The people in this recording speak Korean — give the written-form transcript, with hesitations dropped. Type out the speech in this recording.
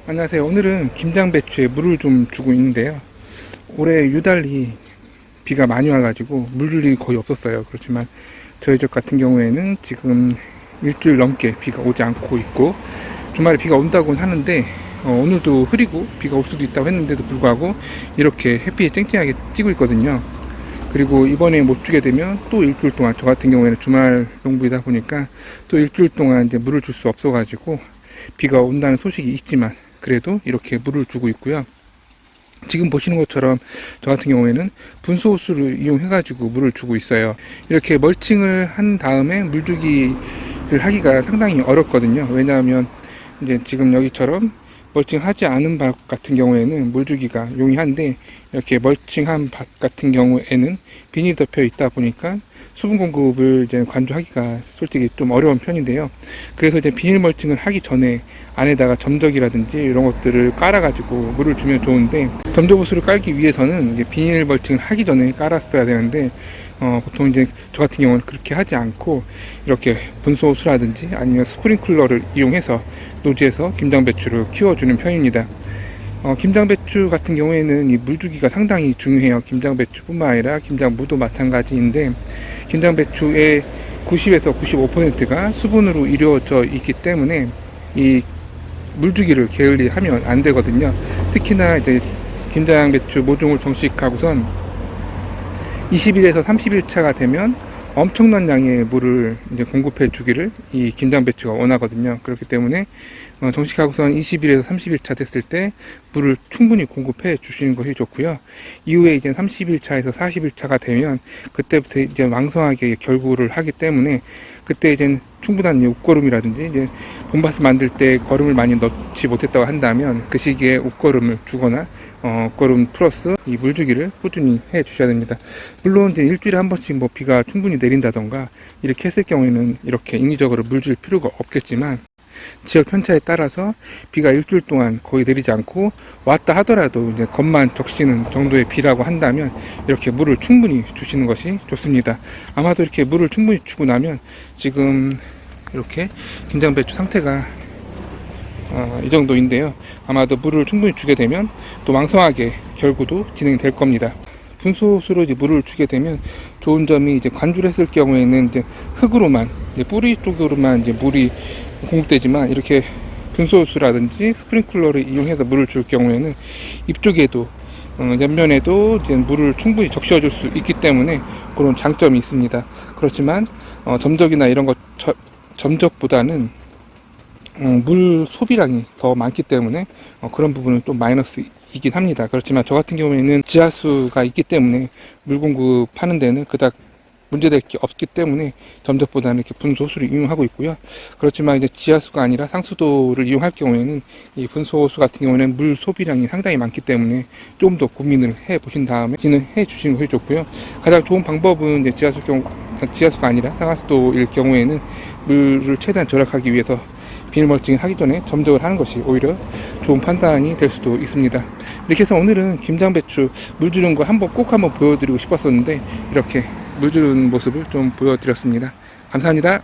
안녕하세요. 오늘은 김장배추에 물을 좀 주고 있는데요. 올해 유달리 비가 많이 와가지고 물이 거의 없었어요. 그렇지만 저희 집 같은 경우에는 지금 일주일 넘게 비가 오지 않고 있고, 주말에 비가 온다고는 하는데 오늘도 흐리고 비가 올 수도 있다고 했는데도 불구하고 이렇게 햇빛이 쨍쨍하게 띄고 있거든요. 그리고 이번에 못 주게 되면 또 일주일 동안, 저 같은 경우에는 주말 농부이다 보니까 또 일주일 동안 이제 물을 줄 수 없어가지고 비가 온다는 소식이 있지만 그래도 이렇게 물을 주고 있고요. 지금 보시는 것처럼 저 같은 경우에는 분소호스를 이용해 가지고 물을 주고 있어요. 이렇게 멀칭을 한 다음에 물주기를 하기가 상당히 어렵거든요. 왜냐하면 이제 지금 여기처럼 멀칭하지 않은 밭 같은 경우에는 물주기가 용이한데, 이렇게 멀칭한 밭 같은 경우에는 비닐이 덮여 있다 보니까 수분 공급을 이제 관주하기가 솔직히 좀 어려운 편인데요. 그래서 이제 비닐 멀칭을 하기 전에 안에다가 점적이라든지 이런 것들을 깔아가지고 물을 주면 좋은데, 점적호스를 깔기 위해서는 이제 비닐 멀칭을 하기 전에 깔았어야 되는데, 보통 이제 저 같은 경우는 그렇게 하지 않고 이렇게 분소호스라든지 아니면 스프링클러를 이용해서 노지에서 김장배추를 키워주는 편입니다. 김장배추 같은 경우에는 이 물주기가 상당히 중요해요. 김장배추뿐만 아니라 김장무도 마찬가지인데, 김장배추의 90에서 95%가 수분으로 이루어져 있기 때문에 이 물주기를 게을리하면 안 되거든요. 특히나 이제 김장배추 모종을 정식하고선 20일에서 30일 차가 되면 엄청난 양의 물을 이제 공급해 주기를 이 김장배추가 원하거든요. 그렇기 때문에 정식하고선 20일에서 30일 차 됐을 때 물을 충분히 공급해 주시는 것이 좋고요. 이후에 이제 30일 차에서 40일 차가 되면 그때부터 이제 왕성하게 결구를 하기 때문에, 그때 이제 충분한 옷거름이라든지 이제 봄밭을 만들 때 거름을 많이 넣지 못했다고 한다면 그 시기에 옷거름을 주거나 옷거름 플러스 이 물주기를 꾸준히 해 주셔야 됩니다. 물론 이제 일주일에 한 번씩 뭐 비가 충분히 내린다던가 이렇게 했을 경우에는 이렇게 인위적으로 물 줄 필요가 없겠지만, 지역 편차에 따라서 비가 일주일 동안 거의 내리지 않고 왔다 하더라도 이제 겉만 적시는 정도의 비라고 한다면 이렇게 물을 충분히 주시는 것이 좋습니다. 아마도 이렇게 물을 충분히 주고 나면 지금 이렇게 김장배추 상태가 이 정도인데요. 아마도 물을 충분히 주게 되면 또 왕성하게 결구도 진행될 겁니다. 분소수로 이제 물을 주게 되면 좋은 점이, 이제 관주를 했을 경우에는 이제 흙으로만, 이제 뿌리 쪽으로만 이제 물이 공급되지만, 이렇게 분소수라든지 스프링클러를 이용해서 물을 줄 경우에는 입쪽에도 옆면에도 이제 물을 충분히 적셔 줄 수 있기 때문에 그런 장점이 있습니다. 그렇지만 점적이나 이런 것 점적보다는 물 소비량이 더 많기 때문에 그런 부분은 좀 마이너스이긴 합니다. 그렇지만 저 같은 경우에는 지하수가 있기 때문에 물 공급하는 데는 그닥 문제될 게 없기 때문에 점적보다는 이렇게 분소수를 이용하고 있고요. 그렇지만 이제 지하수가 아니라 상수도를 이용할 경우에는 이 분소수 같은 경우는 물 소비량이 상당히 많기 때문에 좀 더 고민을 해 보신 다음에 진행해 주시는 것이 좋고요. 가장 좋은 방법은 이제 지하수가 아니라 상하수도일 경우에는 물을 최대한 절약하기 위해서 비닐 멀칭을 하기 전에 점적을 하는 것이 오히려 좋은 판단이 될 수도 있습니다. 이렇게 해서 오늘은 김장배추 물 주는 거 꼭 한번 보여드리고 싶었었는데, 이렇게 물 주는 모습을 좀 보여드렸습니다. 감사합니다.